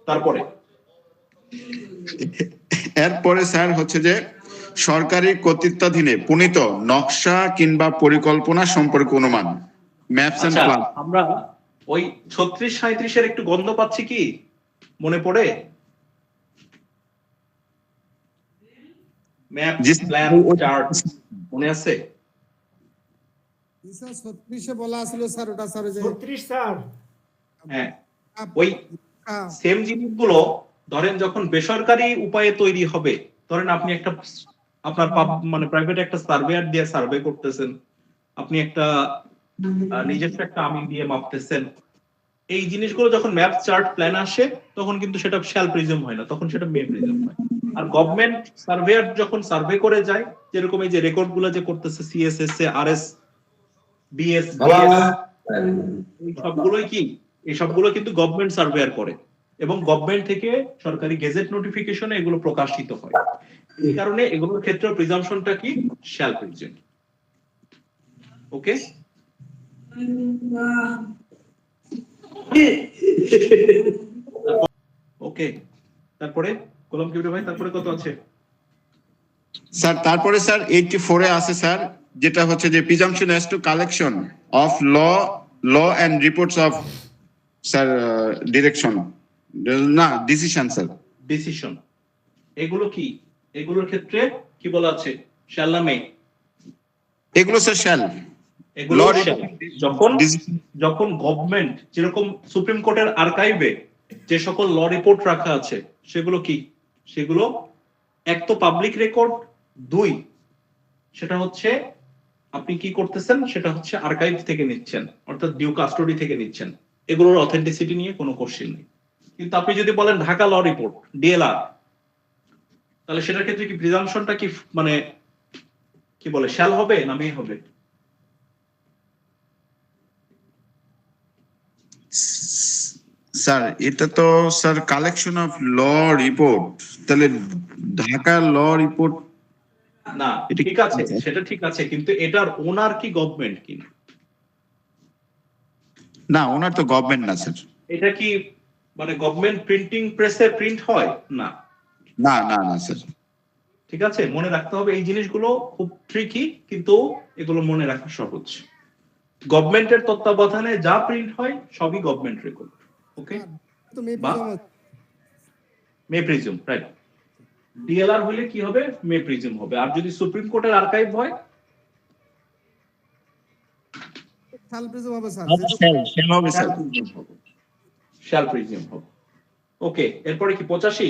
তারপরে এরপরে স্যার হচ্ছে যে সরকারি কর্তৃত্বাধীনে প্রণীত নকশা কিংবা পরিকল্পনা সম্পর্কে অনুমান, ম্যাপস এন্ড আচ্ছা, প্ল্যান। আমরা ওই 36-37 একটু গন্ধ পাচ্ছি কি মনে পড়ে? ম্যাপ, প্ল্যান, চার্ট মনে আছে? স্যার 36 বলা ছিল স্যার, ওটা স্যার যে 36 স্যার। হ্যাঁ, ওই সেম জিনিসগুলো ধরেন যখন বেসরকারি উপায়ে তৈরি হবে, ধরেন আপনি একটা আপনার মানে প্রাইভেট একটা সার্ভেয়ার দিয়ে সার্ভে করতেছেন, আপনি একটা নিজস্ব একটা আমিন দিয়ে মাপতেছেন, এই জিনিসগুলো যখন ম্যাপ, চার্ট, প্ল্যান আসে তখন কিন্তু সেটা শ্যাল প্রিজম হয় না, তখন সেটা মে প্রিজম হয়। আর গভর্নমেন্ট সার্ভেয়ার যখন সার্ভে করে যায়, যেরকম এই যে রেকর্ড গুলো যে করতেছে সিএসএস, আরএস, বিএস, এই সবগুলোই কি, এই সবগুলো কিন্তু গভর্নমেন্ট সার্ভেয়ার করে এবং গভর্নমেন্ট থেকে সরকারি গেজেট নোটিফিকেশনে এগুলো প্রকাশিত হয়। এই কারণে এগুলোর ক্ষেত্রে প্রিজাম্পশনটা কি, শ্যাল প্রিজম। ওকে, ওকে, তারপরে কলম কিবরে ভাই, তারপরে কত আছে স্যার? তারপরে স্যার 84 এ আছে স্যার, যেটা হচ্ছে যে presumption as to collection of law and reports of sir direction, না ডিসিশন স্যার, ডিসিশন। এগুলো কি, এগুলোর ক্ষেত্রে কি বলা আছে, শ্যাল না মে? এগুলো স্যার শ্যাল। এগুলো যখন যখন গভর্নমেন্ট, যেরকম সুপ্রিম কোর্টের আর্কাইভে যে সকল ল রিপোর্ট রাখা আছে সেগুলো কি, সেগুলো এক তো পাবলিক রেকর্ড, দুই সেটা হচ্ছে আপনি কি করতেছেন, সেটা হচ্ছে আর্কাইভ থেকে নিচ্ছেন, অর্থাৎ ডিউ কাস্টডি থেকে নিচ্ছেন, এগুলোর অথেন্টিসিটি নিয়ে কোনো কোশ্চেন নেই। কিন্তু আপনি যদি বলেন ঢাকা ল রিপোর্ট, ডিএলআর, তাহলে সেটার ক্ষেত্রে কি প্রিজাম্পশনটা কি মানে কি বলে, শ্যাল হবে না মে হবে? স্যার এটা তো sir collection of law report, তাহলে ঢাকা ল রিপোর্ট না, ঠিক আছে, সেটা ঠিক আছে, কিন্তু এটার ওনার কি গভর্নমেন্ট কিনা? না, ওনার তো গভর্নমেন্ট না স্যার। এটা কি মানে গভর্নমেন্ট প্রিন্টিং প্রেসে প্রিন্ট হয় না? না না না স্যার। ঠিক আছে, মনে রাখতে হবে এই জিনিসগুলো খুব ট্রিকি, কিন্তু এগুলো মনে রাখা সহজ। গভর্নমেন্টের তত্ত্বাবধানে যা প্রিন্ট হয় সবই গভর্নমেন্ট রেকর্ড। ওকে, তো may may presume, right. DLR হলে কি হবে, মে প্রিজম হবে। আর যদি সুপ্রিম কোর্টের আর্কাইভ হয়, শ্যাল প্রিজম হবে স্যার, শ্যাল হবে স্যার, শ্যাল প্রিজম হবে। ওকে, এরপরে কি 85?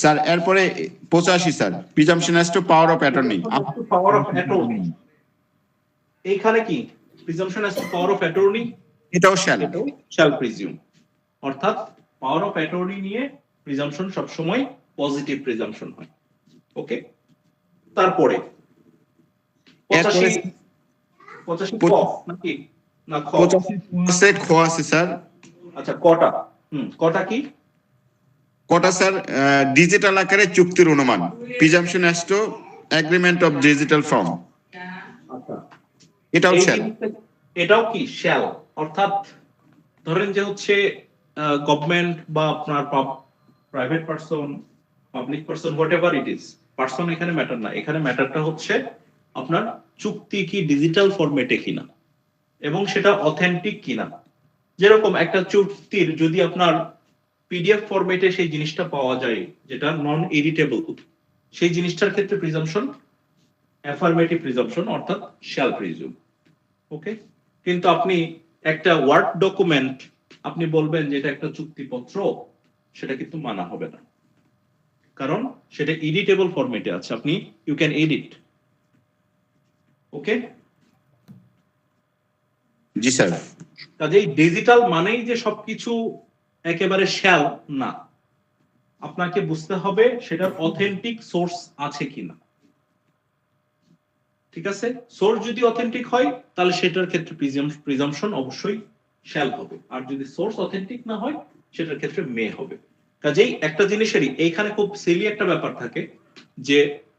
স্যার এরপরে 85 sir, presumption as two power of attorney. Power of attorney, এইখানে কি presumption as two power of attorney, এটাও শ্যাল, শ্যাল প্রিজিউম। অর্থাৎ পাওয়ার অফ অ্যাটর্নি নিয়ে প্রিজাম্পশন সবসময় পজিটিভ প্রিজাম্পশন হয়। ওকে, তারপরে 85 ক নাকি না খ? 85 খ আছে স্যার। আচ্ছা, কটা? কটা কি? কটা স্যার? ডিজিটাল আকারে চুক্তির অনুমান, presumption as two agreement of digital form. আচ্ছা, এটাও শ্যাল। এটাও কি শ্যাল? অর্থাৎ ধরেন যে হচ্ছে গভর্নমেন্ট বা আপনার private person, public person, whatever it is, person এখানে ম্যাটার না, এখানে ম্যাটারটা হচ্ছে আপনার চুক্তি কি ডিজিটাল ফরম্যাটে কিনা এবং সেটা অথেন্টিক কিনা। যেরকম একটা চুক্তির যদি আপনার পিডিএফ ফরম্যাটে সেই জিনিসটা পাওয়া যায় যেটা নন এডিটেবল, সেই জিনিসটার ক্ষেত্রে প্রিজাম্পশন অ্যাফার্মেটিভ প্রিজাম্পশন, অর্থাৎ শ্যাল প্রিজুম। ওকে, কিন্তু আপনি একটা ওয়ার্ড ডকুমেন্ট আপনি বলবেন যে এটা একটা চুক্তিপত্র, সেটা কিন্তু মানা হবে না, কারণ সেটা এডিটেবল ফরম্যাটে আছে, আপনি ইউ ক্যান এডিট। ওকে, জি স্যার। কাজেই ডিজিটাল মানেই যে সবকিছু একেবারে শ্যাল না, আপনাকে বুঝতে হবে সেটার অথেন্টিক সোর্স আছে কিনা। ঠিক আছে, সোর্স যদি অথেন্টিক হয় তাহলে সেটার ক্ষেত্রে প্রিজাম্পশন অবশ্যই শ্যাল হবে, আর যদি সোর্স অথেন্টিক না হয় সেটার ক্ষেত্রে মে হবে। কাজেই একটা জিনিসেরই এইখানে খুব সিলি একটা ব্যাপার থাকে যে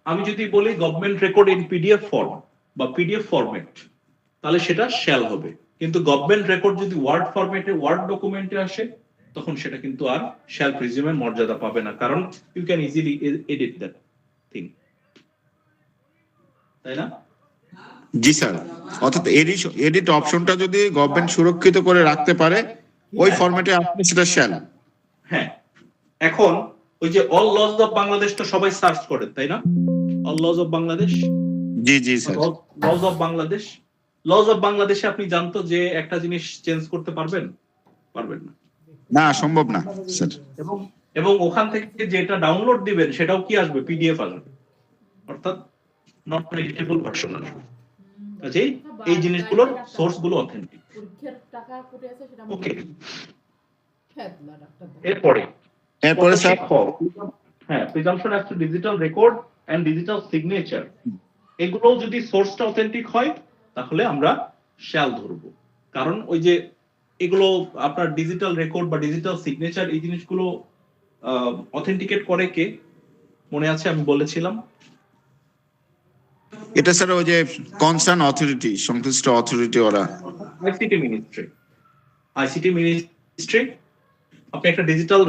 আমি যদি বলি government record in PDF form বা পিডিএফ ফরম্যাট, তাহলে সেটা শ্যাল হবে, কিন্তু গভর্নমেন্ট রেকর্ড যদি ওয়ার্ড ফরম্যাটে, ওয়ার্ড ডকুমেন্টে আসে, তখন সেটা কিন্তু আর শ্যাল প্রিজিউমের মর্যাদা পাবে না, কারণ you can easily edit that thing, তাই না? জি স্যার, অর্থাৎ এডিট অপশনটা যদি গভর্নমেন্ট সুরক্ষিত করে রাখতে পারে ওই ফরম্যাটে আপনি সেটা শ্যাল। হ্যাঁ, এখন ওই যে অল লজ অফ বাংলাদেশ তো সবাই সার্চ করেন, তাই না? All lodge of Bangladesh, G G sir. Lodge of Bangladesh, lodge of বাংলাদেশে আপনি জানতো যে একটা জিনিস চেঞ্জ করতে পারবেন? পারবেন না। না, সম্ভব না স্যার। এবং ওখান থেকে যেটা ডাউনলোড দিবেন সেটাও কি আসবে? পিডিএফ আসবে, অর্থাৎ নট এডিটেবল ভার্সন আসবে। কাজেই এই জিনিসগুলোর সোর্স গুলো অথেন্টিক। ওকে, এরপরে স্যার হ্যাঁ, presumption as to digital record and digital signature, এগুলো যদি সোর্সটা অথেন্টিক হয় তাহলে আমরা শ্যাল ধরবো। কারণ ওই যে এগুলো আপনার ডিজিটাল রেকর্ড বা ডিজিটাল সিগনেচার, এই জিনিসগুলো অথেন্টিকেট করে কে? মনে আছে আমি বলেছিলাম? এটা স্যার ওই যে কনসার্ন অথরিটি, সংশ্লিষ্ট অথরিটি ওরা। ICT ministry, ICT ministry. আপনি একটা ডিজিটাল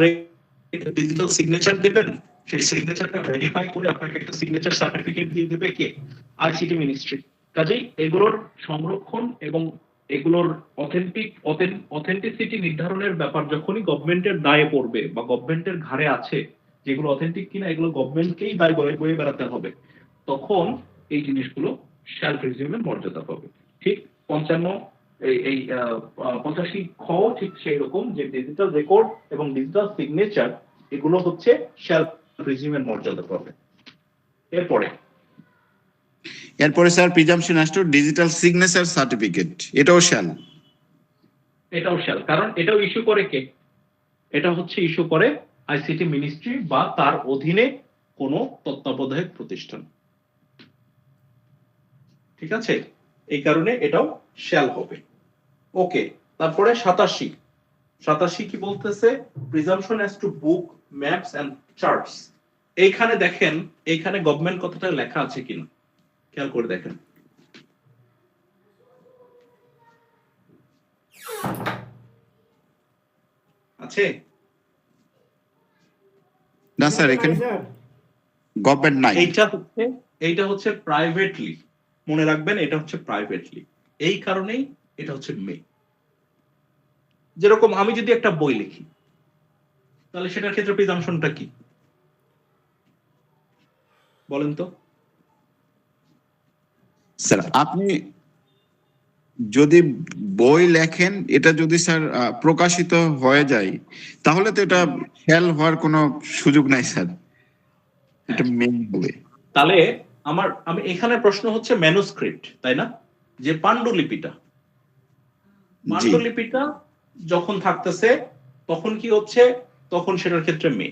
সিগনেচার দেবেন, সেই সিগনেচারটা ভেরিফাই করে আপনাকে একটা সিগনেচার সার্টিফিকেট দিয়ে দেবে কে? ICT ministry. কাজেই এগুলোর সংরক্ষণ এবং এগুলোর অথেন্টিসিটি নির্ধারণের ব্যাপার যখনই গভর্নমেন্টের দায়ে পড়বে বা গভর্নমেন্টের ঘাড়ে আছে, যেগুলো অথেন্টিক কিনা এগুলো গভর্নমেন্টকেই দায় বয়ে বেড়াতে হবে, তখন এই জিনিসগুলো শ্যাল প্রিজিউমের মর্যাদা পাবে। ঠিক 85 খ ঠিক সেই রকম, যে ডিজিটাল রেকর্ড এবং ডিজিটাল সিগনেচার এগুলো হচ্ছে শ্যাল প্রিজিউমের মর্যাদা পাবে। এরপরে sir presumption as to digital signature certificate, এটাও শ্যাল। কারণ এটাও ইস্যু করে কে? এটা হচ্ছে ইস্যু করে আইসিটি মিনিস্ট্রি বা তার অধীনে কোনো তত্ত্বাবধায়ক প্রতিষ্ঠান। ঠিক আছে, এই কারণে এটাও শ্যাল হবে। ওকে, তারপরে 87 কি বলতেছে? Presumption as to book, maps and charts. এইখানে দেখেন, এইখানে গভর্নমেন্ট কথাটা লেখা আছে কিনা খেয়াল করে দেখেন। আছে? না স্যার, এখানে গভর্নমেন্ট নাই। এইটা হচ্ছে প্রাইভেটলি, মনে রাখবেন এটা হচ্ছে প্রাইভেটলি। এই কারণেই এটা হচ্ছে মে। যেরকম আমি যদি একটা বই লিখি, তাহলে সেটার ক্ষেত্রে প্রিজাম্পশনটা কি বলেন তো? স্যার আপনি যদি বই লেখেন, এটা যদি স্যার প্রকাশিত হয়ে যায়, তাহলে তো এটা শ্যাল হওয়ার কোনো সুযোগ নাই স্যার, এটা মেন হবে। তাহলে আমি এখানে প্রশ্ন হচ্ছে ম্যানুস্ক্রিপ্ট, তাই না? যে পাণ্ডুলিপিটা যখন থাকতেছে তখন কি হচ্ছে? তখন সেটার ক্ষেত্রে মে।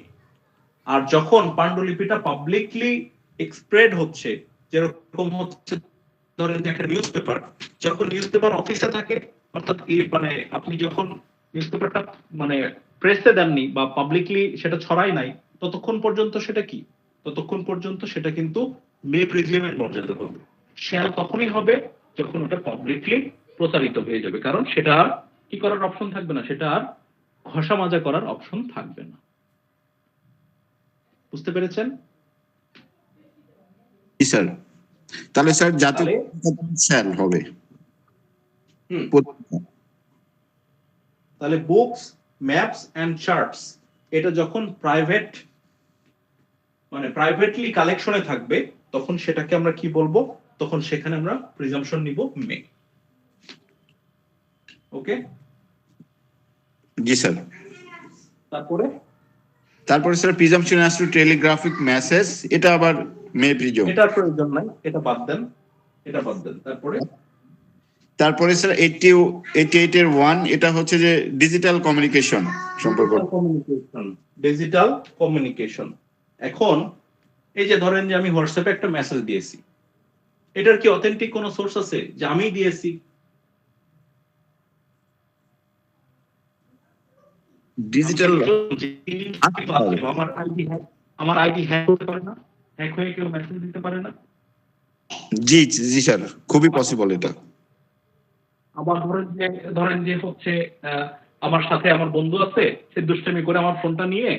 আর যখন পাণ্ডুলিপিটা পাবলিকলি এক্সপ্রেড হচ্ছে, যেরকম হচ্ছে ধরেন একটা নিউজপেপার, যখন নিউজপেপার অফিসে থাকে, অর্থাৎ মানে আপনি যখন নিউজপেপারটা মানে প্রেসে দেননি বা পাবলিকলি সেটা ছড়াই নাই, ততক্ষণ পর্যন্ত সেটা কি? ততক্ষণ পর্যন্ত সেটা কিন্তু মে প্রিজিউমের মর্যাদা পাবে। শ্যাল তখনই হবে যখন ওটা পাবলিকলি প্রচারিত হয়ে যাবে, কারণ সেটা আর কি করার অপশন থাকবে না, সেটা আর ঘষা মাজা করার অপশন থাকবে না। বুঝতে পেরেছেন? জি স্যার। তাহলে স্যার জাতীয় শ্যাল হবে। তাহলে বুকস, ম্যাপস এন্ড চার্টস এটা যখন প্রাইভেটলি কালেকশনে থাকবে, তখন সেটাকে আমরা কি বলবো? তখন সেখানে আমরা প্রিজাম্পশন নিব মে। ওকে, জি স্যার। তারপরে sir presumption as two telegraphic message, এটা আবার মে প্রিজম। এটার প্রয়োজন নাই, এটা বাদ দেন। তারপরে স্যার 88 এর 1, এটা হচ্ছে যে ডিজিটাল কমিউনিকেশন সম্পর্ক। Digital communication. এখন এই যে ধরেন যে আমি হোয়াটসঅ্যাপে একটা মেসেজ দিয়েছি, এটার কি অথেন্টিক কোনো সোর্স আছে যে আমি দিয়েছি? ডিজিটাল আমার আইডি হ্যাক করতে পারে না, হ্যাক হয়ে কেউ মেসেজ দিতে পারে না? জি জি স্যার, খুবই পসিবল এটা। আবার ধরেন যে হচ্ছে আমার সাথে আমার বন্ধু আছে, সে দুষ্টামি করে আমার ফোনটা নিয়ে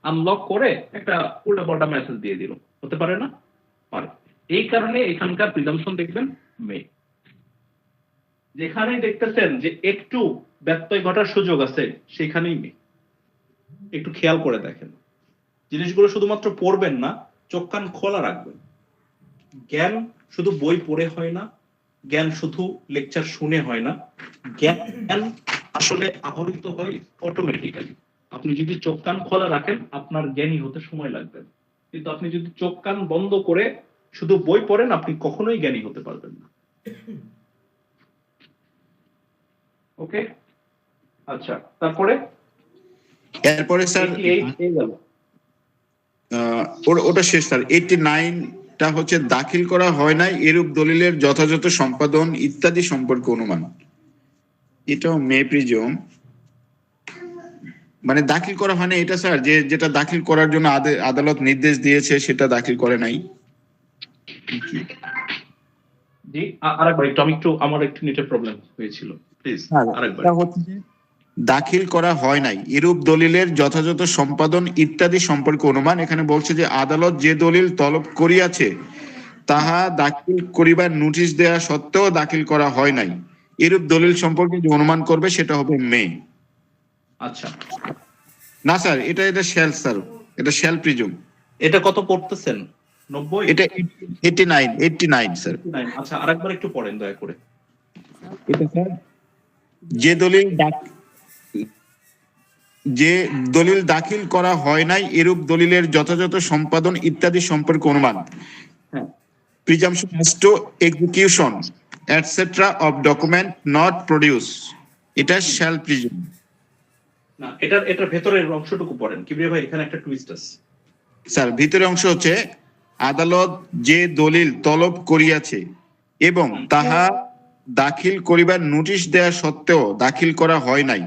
আনলক করে একটা উল্টাপাল্টা মেসেজ দিয়ে দিল, হতে পারে না? পারে। এই কারণে এখানকার প্রিজাম্পশন দেখবেন মে। যেখানে দেখতেছেন যে একটু ব্যত্যয় ঘটার সুযোগ আছে সেখানেই মে। একটু খেয়াল করে দেখেন, জিনিসগুলো শুধুমাত্র পড়বেন না, চোখ কান খোলা রাখবেন। জ্ঞান শুধু বই পড়ে হয় না, জ্ঞান শুধু লেকচার শুনে হয় না, জ্ঞান আসলে আহরিত হয় অটোমেটিক্যালি। আপনি যদি চোখ কান খোলা রাখেন আপনার জ্ঞানী হতে সময় লাগবে, কিন্তু আপনি যদি চোখ কান বন্ধ করে শুধু বই পড়েন আপনি কখনোই জ্ঞানী হতে পারবেন না। ওকে, আচ্ছা, তারপরে এরপরে স্যার 88 এই গেল। ওটা শেষ স্যার। 89টা হচ্ছে দাখিল করা হয় নাই এরূপ দলিলের যথাযথ সম্পাদন ইত্যাদি সম্পর্কে অনুমান। এটাও মে প্রিজম, মানে দাখিল করা হয় না এটা স্যার, যেটা দাখিল করার জন্য আদালত নির্দেশ দিয়েছে সেটা দাখিল করে নাই। জি, আরেকবার একটু, আমি একটু, আমার একটু নেটের প্রবলেম হয়েছিল, প্লিজ আরেকবার। দাখিল করা হয় নাই এরূপ দলিলের যথাযথ সম্পাদন ইত্যাদি সম্পর্কে অনুমান। এখানে বলছে যে আদালত যে দলিল তলব করিয়াছে তাহা দাখিল করিবার নোটিশ দেয়া সত্ত্বেও দাখিল করা হয় নাই এরূপ দলিল সম্পর্কে যে অনুমান করবে সেটা হবে মে। আচ্ছা, না স্যার, এটা শ্যাল স্যার, এটা শ্যাল প্রিজম। এটা কত পড়তেছেন? 90? এটা 89 স্যার। আচ্ছা, আরেকবার একটু পড়েন দয়া করে। এটা স্যার যে দলিল দাখিল করা হয় নাই এরূপ দলিলের যথাযথ সম্পাদন ইত্যাদি সম্পর্কে অনুমান। Presumption as to execution etc. of document not produced. এটা shall presume. না, এটার ভেতরের অংশটুকু পড়েন কিবরিয়া ভাই, এখানে একটা টুইস্ট আছে। স্যার ভিতরের অংশ হচ্ছে আদালত যে দলিল তলব করিয়াছে এবং তাহা দাখিল করিবার নোটিশ দেয়া সত্ত্বেও দাখিল করা হয় নাই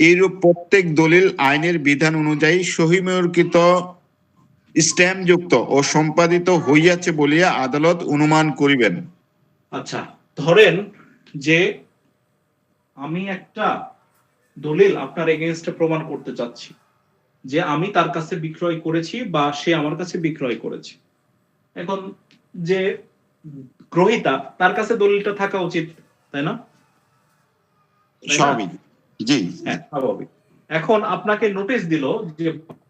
এইরূপ প্রত্যেক দলিল আইনের বিধান অনুযায়ী সহিময়কৃত স্ট্যাম্প যুক্ত ও সম্পাদিত হইয়াছে বলিয়া আদালত অনুমান করিবেন। আচ্ছা, ধরেন যে আমি একটা দলিল আপনার এগেইনস্টে প্রমাণ করতে চাচ্ছি যে আমি তার কাছে বিক্রয় করেছি বা সে আমার কাছে বিক্রয় করেছে। এখন যে গ্রহীতা, তার কাছে দলিলটা থাকা উচিত, তাই না? স্বাভাবিক, জি হ্যাঁ স্বাভাবিক। এখন আপনাকে নোটিশ দিল যে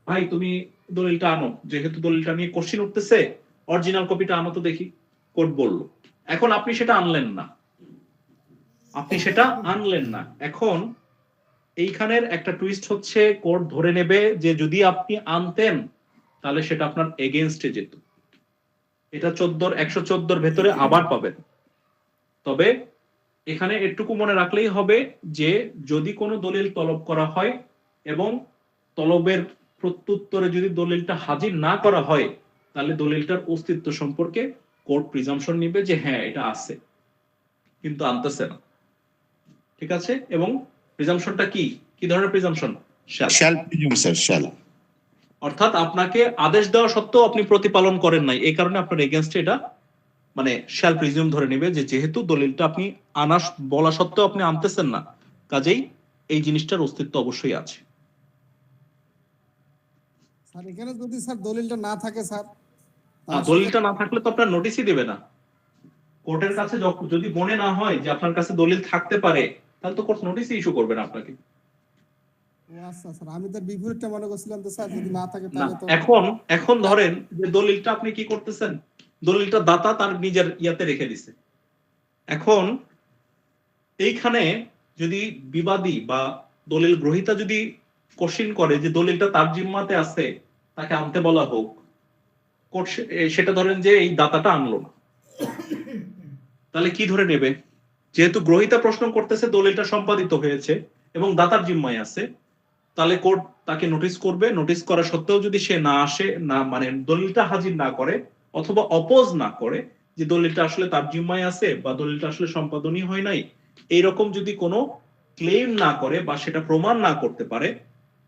ভাই তুমি দলিলটা আনো, যেহেতু দলিলটা নিয়ে কোশ্চেন উঠতেছে অরিজিনাল কপিটা আনো তো দেখি, কোর্ট বলল। এখন আপনি সেটা আনলেন না, এখন এইখানের একটা টুইস্ট হচ্ছে কোর্ট ধরে নেবে যে যদি আপনি আনতেন তাহলে সেটা আপনার এগেইনস্টে যেত। এটা 114 ভেতরে আবার পাবেন। তবে এখানে একটুকু মনে রাখলেই হবে যে যদি কোনো দলিল তলব করা হয় এবং তলবের প্রত্যুত্তরে যদি দলিলটা হাজির না করা হয় তাহলে দলিলটার অস্তিত্ব সম্পর্কে কোর্ট প্রিজাম্পশন নিবে যে হ্যাঁ এটা আছে, কিন্তু আনতেছে না। ঠিক আছে? এবং প্রিজাম্পশনটা কি ধরনের presumption? Shall presume sir, shall. অর্থাৎ আপনাকে আদেশ দেওয়া সত্ত্বেও আপনি প্রতিপালন করেন নাই, এই কারণে আপনার এগেইনস্টে এটা মানে শ্যাল প্রিজিউম ধরে নেবে যে যেহেতু দলিলটা আপনি আনা বলা সত্ত্বেও আপনি আনতেছেন না, কাজেই এই জিনিসটার অস্তিত্ব অবশ্যই আছে। স্যার এখানে যদি স্যার দলিলটা না থাকে স্যার, দলিলটা না থাকলে তো আপনার নোটিশই দেবে না। কোর্টের কাছে যদি মনে না হয় যে আপনার কাছে দলিল থাকতে পারে তাহলে তো কোর্ট নোটিশই ইস্যু করবে না আপনাকে। আচ্ছা স্যার, আমি তার বিপরীতটা মনে করছিলাম তো স্যার, যদি না থাকে না, তাহলে তো এখন ধরেন যে দলিলটা আপনি কি করতেছেন, দলিলটা দাতা তার নিজের ইয়াতে রেখে দিছে। এখন এইখানে যদি বিবাদী বা দলিল গ্রহীতা যদি কোশ্চেন করে যে দলিলটা তার জিম্মাতে আছে, তাকে আনতে বলা হোক, কোর্ট সেটা ধরেন যে এই দাতাটা আনলো না, তাহলে কি ধরে নেবে? যেহেতু গ্রহীতা প্রশ্ন করতেছে দলিলটা সম্পাদিত হয়েছে এবং দাতার জিম্মায় আছে, তাহলে কোর্ট তাকে নোটিশ করবে। নোটিশ করা সত্ত্বেও যদি সে না আসে, না মানে দলিলটা হাজির না করে অথবা অপোজ না করে যে দলিলটা আসলে তার জিম্মায় আছে বা দলিলটা আসলে সম্পাদনই হয় নাই, এইরকম যদি কোনো ক্লেম না করে বা সেটা প্রমাণ না করতে পারে,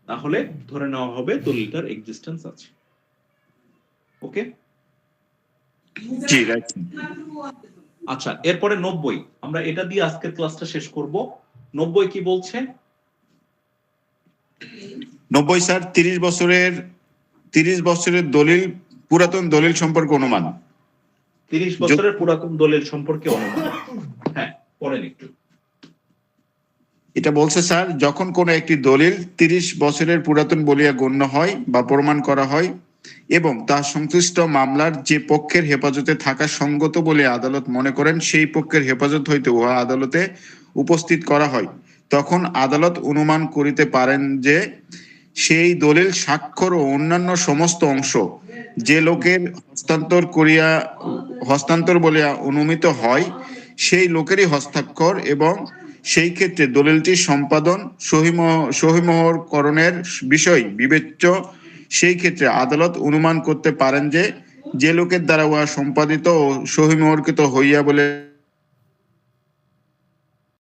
তাহলে ধরে নেওয়া হবে দলিলটার এক্সিস্টেন্স আছে। ওকে, জি রাইট। আচ্ছা, এরপরে 90, আমরা এটা দিয়ে আজকের ক্লাসটা শেষ করব। 90 কি বলছে? 90 স্যার 30 বছরের দলিল, পুরাতন দলিল সম্পর্কে অনুমান। 30 বছরের পুরাতন দলিল সম্পর্কে অনুমান। হ্যাঁ, পড়েন একটু। এটা বলছে স্যার, যখন কোনো একটি দলিল 30 বছরের পুরাতন বলিয়া গণ্য হয় বা প্রমাণ করা হয় এবং তা সংশ্লিষ্ট মামলার যে পক্ষের হেফাজতে থাকা সঙ্গত বলে আদালত মনে করেন, সেই পক্ষের হেফাজত হইতে উহা আদালতে উপস্থিত করা হয়, তখন আদালত অনুমান করিতে পারেন যে সেই দলিল, স্বাক্ষর ও অন্যান্য সমস্ত অংশ যে লোকের হস্তান্তর বলিয়া অনুমিত হয়, সেই লোকেরই হস্তাক্ষর, এবং সেই ক্ষেত্রে দলিলটি সম্পাদন সহিমোহরকরণের বিষয় বিবেচ্য। সেই ক্ষেত্রে আদালত অনুমান করতে পারেন যে লোকের দ্বারা উহা সম্পাদিত ও সহিমোহরকৃত হইয়া বলে